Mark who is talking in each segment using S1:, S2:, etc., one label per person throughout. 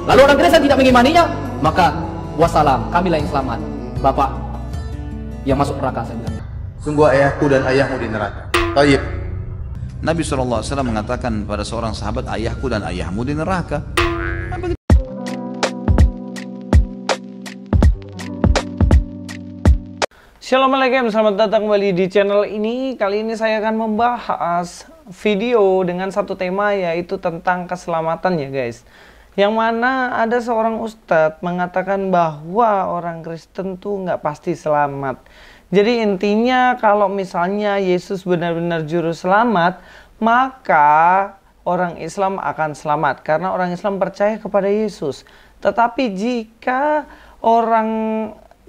S1: Lalu orang Kristen tidak mengimaninya, maka wassalam, kamilah yang selamat. Bapak yang masuk neraka, saya bilang.
S2: Sungguh ayahku dan ayahmu di neraka. Taib.
S3: Nabi SAW mengatakan pada seorang sahabat, ayahku dan ayahmu di neraka.
S4: Assalamualaikum, selamat datang kembali di channel ini. Kali ini saya akan membahas video dengan satu tema, yaitu tentang keselamatan ya guys. Yang mana ada seorang ustadz mengatakan bahwa orang Kristen tuh nggak pasti selamat. Jadi intinya kalau misalnya Yesus benar-benar juru selamat, maka orang Islam akan selamat karena orang Islam percaya kepada Yesus. Tetapi jika orang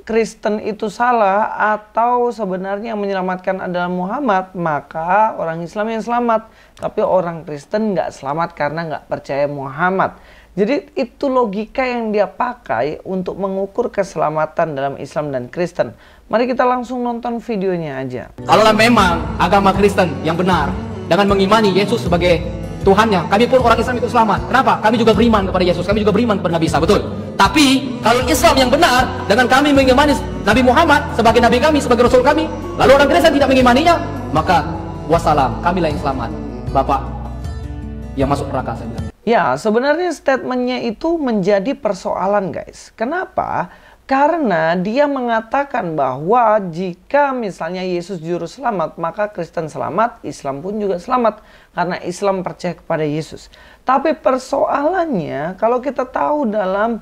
S4: Kristen itu salah atau sebenarnya yang menyelamatkan adalah Muhammad, maka orang Islam yang selamat. Tapi orang Kristen nggak selamat karena nggak percaya Muhammad. Jadi itu logika yang dia pakai untuk mengukur keselamatan dalam Islam dan Kristen. Mari kita langsung nonton videonya aja.
S1: Kalaulah memang agama Kristen yang benar dengan mengimani Yesus sebagai Tuhannya, kami pun orang Islam itu selamat. Kenapa? Kami juga beriman kepada Yesus, kami juga beriman kepada Nabi Isa, betul. Tapi kalau Islam yang benar dengan kami mengimani Nabi Muhammad sebagai Nabi kami, sebagai Rasul kami, lalu orang Kristen tidak mengimaninya, maka wassalam, kamilah yang selamat. Bapak yang masuk neraka, saya bilang.
S4: Ya, sebenarnya statementnya itu menjadi persoalan guys. Kenapa? Karena dia mengatakan bahwa jika misalnya Yesus juru selamat, maka Kristen selamat, Islam pun juga selamat. Karena Islam percaya kepada Yesus. Tapi persoalannya, kalau kita tahu dalam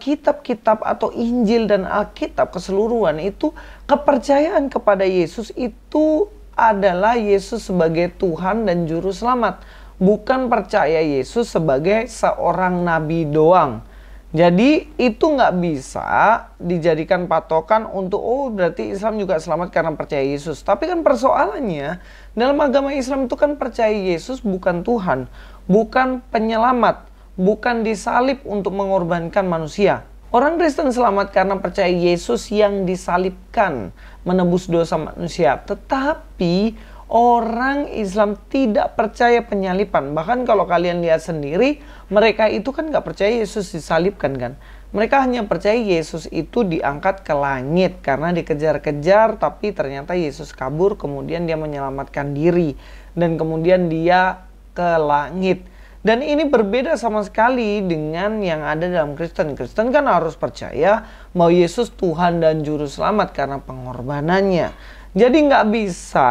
S4: kitab-kitab atau Injil dan Alkitab keseluruhan itu, kepercayaan kepada Yesus itu adalah Yesus sebagai Tuhan dan juru selamat. Bukan percaya Yesus sebagai seorang nabi doang. Jadi itu nggak bisa dijadikan patokan untuk berarti Islam juga selamat karena percaya Yesus. Tapi kan persoalannya dalam agama Islam itu kan percaya Yesus bukan Tuhan, bukan penyelamat, bukan disalib untuk mengorbankan manusia. Orang Kristen selamat karena percaya Yesus yang disalibkan menebus dosa manusia. Tetapi orang Islam tidak percaya penyalipan. Bahkan kalau kalian lihat sendiri, mereka itu kan nggak percaya Yesus disalibkan kan. Mereka hanya percaya Yesus itu diangkat ke langit karena dikejar-kejar, tapi ternyata Yesus kabur, kemudian dia menyelamatkan diri. Dan kemudian dia ke langit. Dan ini berbeda sama sekali dengan yang ada dalam Kristen. Kristen kan harus percaya bahwa Yesus Tuhan dan Juru Selamat karena pengorbanannya. Jadi nggak bisa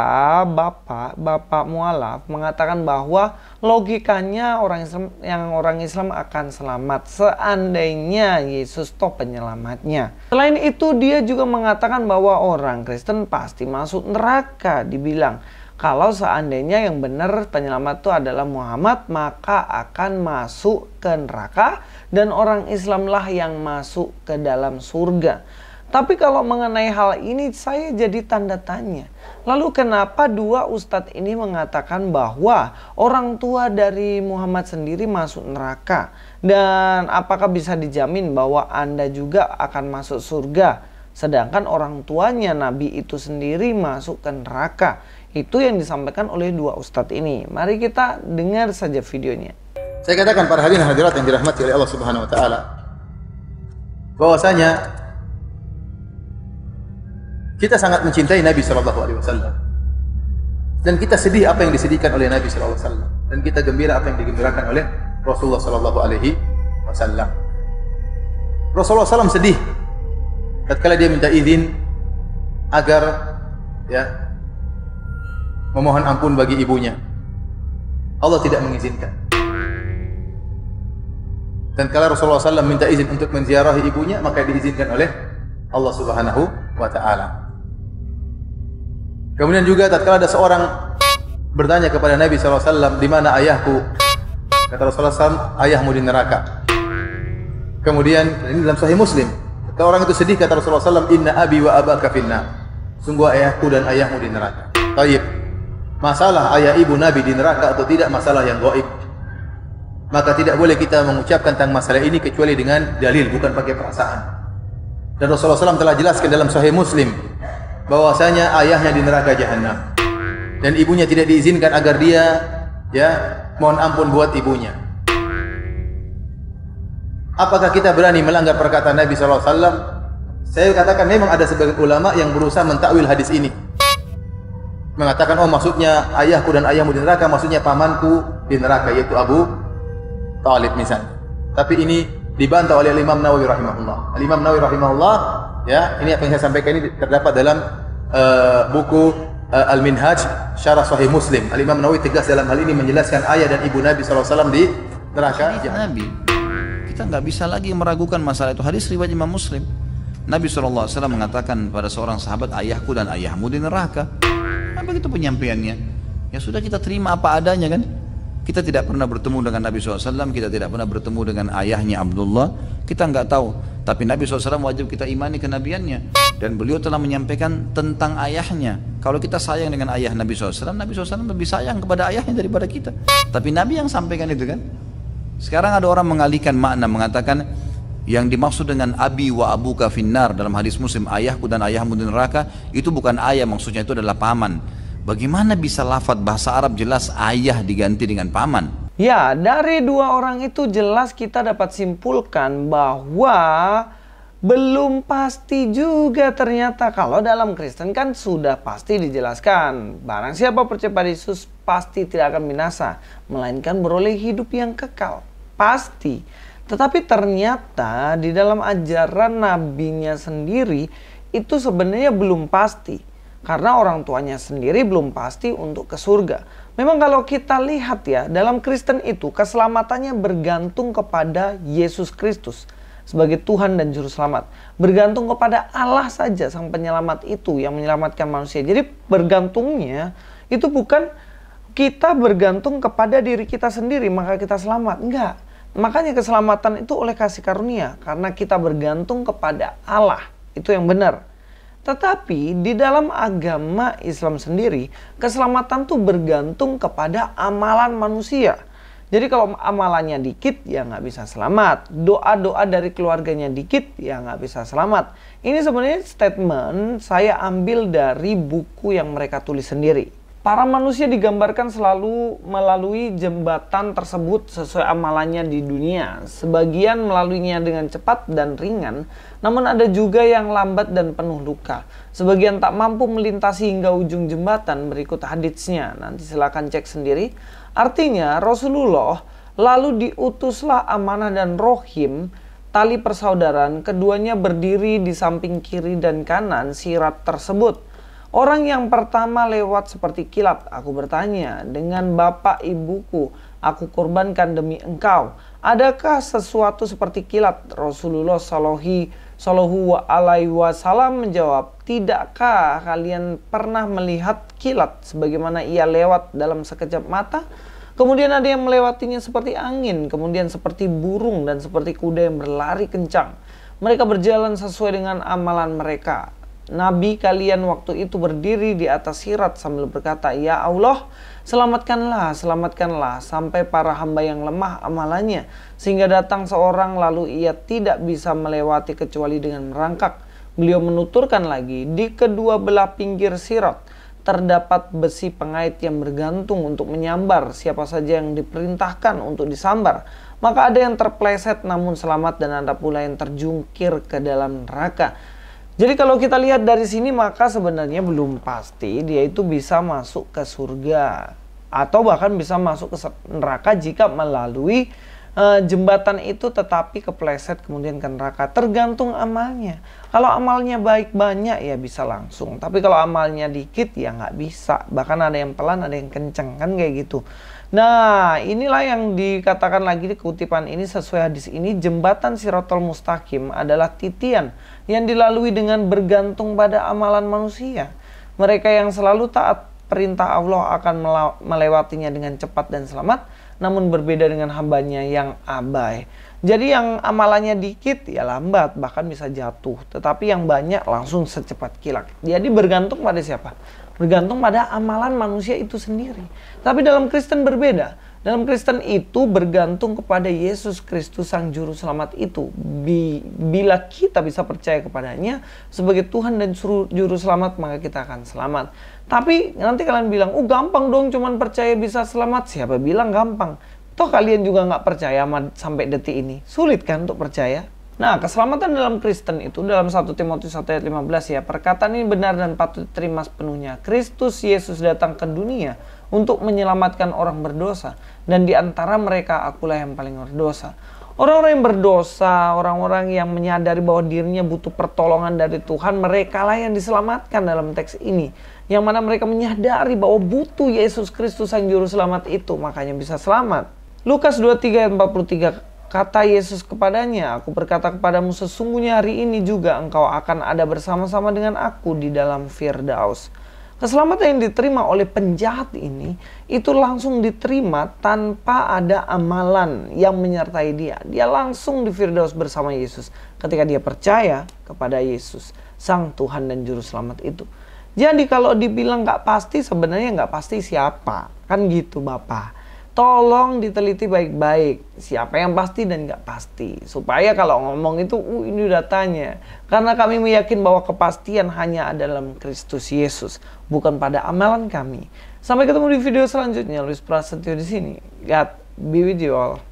S4: Bapak mualaf mengatakan bahwa logikanya orang Islam akan selamat seandainya Yesus toh penyelamatnya. Selain itu dia juga mengatakan bahwa orang Kristen pasti masuk neraka. Dibilang kalau seandainya yang benar penyelamat itu adalah Muhammad, maka akan masuk ke neraka dan orang Islamlah yang masuk ke dalam surga. Tapi kalau mengenai hal ini saya jadi tanda tanya. Lalu kenapa dua ustadz ini mengatakan bahwa orang tua dari Muhammad sendiri masuk neraka? Dan apakah bisa dijamin bahwa Anda juga akan masuk surga? Sedangkan orang tuanya Nabi itu sendiri masuk ke neraka. Itu yang disampaikan oleh dua ustadz ini. Mari kita dengar saja videonya.
S2: Saya katakan para hadirin hadirat yang dirahmati oleh Allah Subhanahu wa taala, bahwasanya kita sangat mencintai Nabi Shallallahu Alaihi Wasallam dan kita sedih apa yang disedihkan oleh Nabi Shallallahu Alaihi Wasallam dan kita gembira apa yang digembirakan oleh Rasulullah Shallallahu Alaihi Wasallam. Rasulullah SAW sedih tatkala dia minta izin agar memohon ampun bagi ibunya. Allah tidak mengizinkan. Dan kalau Rasulullah SAW minta izin untuk menziarahi ibunya, maka diizinkan oleh Allah Subhanahu wa taala. Kemudian juga tatkala ada seorang bertanya kepada Nabi SAW, di mana ayahku? Kata Rasulullah SAW, ayahmu di neraka. Kemudian ini dalam Sahih Muslim. Ketika orang itu sedih, kata Rasulullah SAW, inna abi wa abaka finnar. Sungguh ayahku dan ayahmu di neraka. Taib. Masalah ayah ibu Nabi di neraka atau tidak masalah yang gaib. Maka tidak boleh kita mengucapkan tentang masalah ini kecuali dengan dalil, bukan pakai perasaan. Dan Rasulullah SAW telah jelaskan dalam Sahih Muslim bahwasanya ayahnya di neraka jahanam dan ibunya tidak diizinkan agar dia mohon ampun buat ibunya. Apakah kita berani melanggar perkataan Nabi SAW? Saya katakan memang ada sebagian ulama yang berusaha mentakwil hadis ini. Mengatakan, oh maksudnya ayahku dan ayahmu di neraka, maksudnya pamanku di neraka, yaitu Abu Talib misalnya. Tapi ini dibantah oleh Imam Nawawi rahimahullah. Imam Nawawi rahimahullah, ya, ini apa yang saya sampaikan ini terdapat dalam buku Al-Minhaj Syarah Sahih Muslim. Al-Imam Nawawi tegas dalam hal ini menjelaskan ayah dan ibu Nabi SAW di neraka.
S3: Nabi, kita nggak bisa lagi meragukan masalah itu. Hadis riwayat Imam Muslim. Nabi SAW mengatakan pada seorang sahabat, ayahku dan ayahmu di neraka. Apa itu penyampaiannya? Ya sudah, kita terima apa adanya kan. Kita tidak pernah bertemu dengan Nabi SAW, kita tidak pernah bertemu dengan ayahnya Abdullah, kita nggak tahu. Tapi Nabi SAW wajib kita imani kenabiannya. Dan beliau telah menyampaikan tentang ayahnya. Kalau kita sayang dengan ayah Nabi SAW, Nabi SAW lebih sayang kepada ayahnya daripada kita. Tapi Nabi yang sampaikan itu kan. Sekarang ada orang mengalihkan makna, mengatakan yang dimaksud dengan abi wa abuka finnar dalam hadis Muslim, ayahku dan ayahmu di neraka, itu bukan ayah, maksudnya itu adalah paman. Bagaimana bisa lafaz bahasa Arab jelas ayah diganti dengan paman?
S4: Ya, dari dua orang itu jelas kita dapat simpulkan bahwa belum pasti juga ternyata. Kalau dalam Kristen kan sudah pasti dijelaskan, barang siapa percaya pada Yesus pasti tidak akan binasa, melainkan beroleh hidup yang kekal. Pasti. Tetapi ternyata di dalam ajaran nabinya sendiri itu sebenarnya belum pasti. Karena orang tuanya sendiri belum pasti untuk ke surga. Memang kalau kita lihat ya, dalam Kristen itu keselamatannya bergantung kepada Yesus Kristus sebagai Tuhan dan Juru Selamat. Bergantung kepada Allah saja, Sang Penyelamat itu yang menyelamatkan manusia. Jadi bergantungnya itu bukan kita bergantung kepada diri kita sendiri maka kita selamat. Enggak. Makanya keselamatan itu oleh kasih karunia. Karena kita bergantung kepada Allah. Itu yang benar. Tetapi di dalam agama Islam sendiri, keselamatan tuh bergantung kepada amalan manusia. Jadi kalau amalannya dikit, ya nggak bisa selamat. Doa-doa dari keluarganya dikit, ya nggak bisa selamat. Ini sebenarnya statement saya ambil dari buku yang mereka tulis sendiri. Para manusia digambarkan selalu melalui jembatan tersebut sesuai amalannya di dunia. Sebagian melaluinya dengan cepat dan ringan, namun ada juga yang lambat dan penuh luka. Sebagian tak mampu melintasi hingga ujung jembatan. Berikut haditsnya, nanti silakan cek sendiri. Artinya Rasulullah lalu diutuslah Amanah dan Rohim, tali persaudaraan, keduanya berdiri di samping kiri dan kanan sirat tersebut. Orang yang pertama lewat seperti kilat. Aku bertanya, dengan bapak ibuku, aku korbankan demi engkau. Adakah sesuatu seperti kilat? Rasulullah Shallallahu Alaihi Wasallam menjawab, tidakkah kalian pernah melihat kilat sebagaimana ia lewat dalam sekejap mata? Kemudian ada yang melewatinya seperti angin, kemudian seperti burung dan seperti kuda yang berlari kencang. Mereka berjalan sesuai dengan amalan mereka. Nabi kalian waktu itu berdiri di atas sirat sambil berkata, ya Allah, selamatkanlah, selamatkanlah, sampai para hamba yang lemah amalannya, sehingga datang seorang lalu ia tidak bisa melewati kecuali dengan merangkak. Beliau menuturkan lagi, di kedua belah pinggir sirat terdapat besi pengait yang bergantung untuk menyambar siapa saja yang diperintahkan untuk disambar. Maka ada yang terpleset namun selamat, dan ada pula yang terjungkir ke dalam neraka. Jadi kalau kita lihat dari sini, maka sebenarnya belum pasti dia itu bisa masuk ke surga atau bahkan bisa masuk ke neraka jika melalui jembatan itu tetapi kepleset kemudian ke neraka. Tergantung amalnya. Kalau amalnya baik banyak ya bisa langsung, tapi kalau amalnya dikit ya nggak bisa. Bahkan ada yang pelan, ada yang kenceng, kan kayak gitu. Nah, inilah yang dikatakan lagi di kutipan ini sesuai hadis ini, jembatan Siratal Mustaqim adalah titian yang dilalui dengan bergantung pada amalan manusia. Mereka yang selalu taat perintah Allah akan melewatinya dengan cepat dan selamat, namun berbeda dengan hambanya yang abai. Jadi yang amalannya dikit ya lambat, bahkan bisa jatuh. Tetapi yang banyak langsung secepat kilat. Jadi bergantung pada siapa? Bergantung pada amalan manusia itu sendiri. Tapi dalam Kristen berbeda. Dalam Kristen itu bergantung kepada Yesus Kristus Sang Juru Selamat itu. Bila kita bisa percaya kepadanya sebagai Tuhan dan Juru Selamat, maka kita akan selamat. Tapi nanti kalian bilang, oh gampang dong cuman percaya bisa selamat. Siapa bilang gampang? Toh kalian juga nggak percaya sampai detik ini. Sulit kan untuk percaya? Nah, keselamatan dalam Kristen itu dalam 1 Timotius 1 ayat 15 ya. Perkataan ini benar dan patut diterima sepenuhnya. Kristus Yesus datang ke dunia untuk menyelamatkan orang berdosa. Dan di antara mereka akulah yang paling berdosa. Orang-orang yang berdosa, orang-orang yang menyadari bahwa dirinya butuh pertolongan dari Tuhan, mereka lah yang diselamatkan dalam teks ini. Yang mana mereka menyadari bahwa butuh Yesus Kristus yang juru selamat itu, makanya bisa selamat. Lukas 23 ayat 43, kata Yesus kepadanya, aku berkata kepadamu sesungguhnya hari ini juga engkau akan ada bersama-sama dengan aku di dalam Firdaus. Keselamatan yang diterima oleh penjahat ini, itu langsung diterima tanpa ada amalan yang menyertai dia. Dia langsung di Firdaus bersama Yesus ketika dia percaya kepada Yesus, Sang Tuhan dan Juru Selamat itu. Jadi kalau dibilang nggak pasti, sebenarnya nggak pasti siapa. Kan gitu Bapak. Tolong diteliti baik-baik siapa yang pasti dan nggak pasti. Supaya kalau ngomong itu, ini datanya. Karena kami meyakin bahwa kepastian hanya ada dalam Kristus Yesus, bukan pada amalan kami. Sampai ketemu di video selanjutnya. Luis Prasetyo di sini. God be with you all.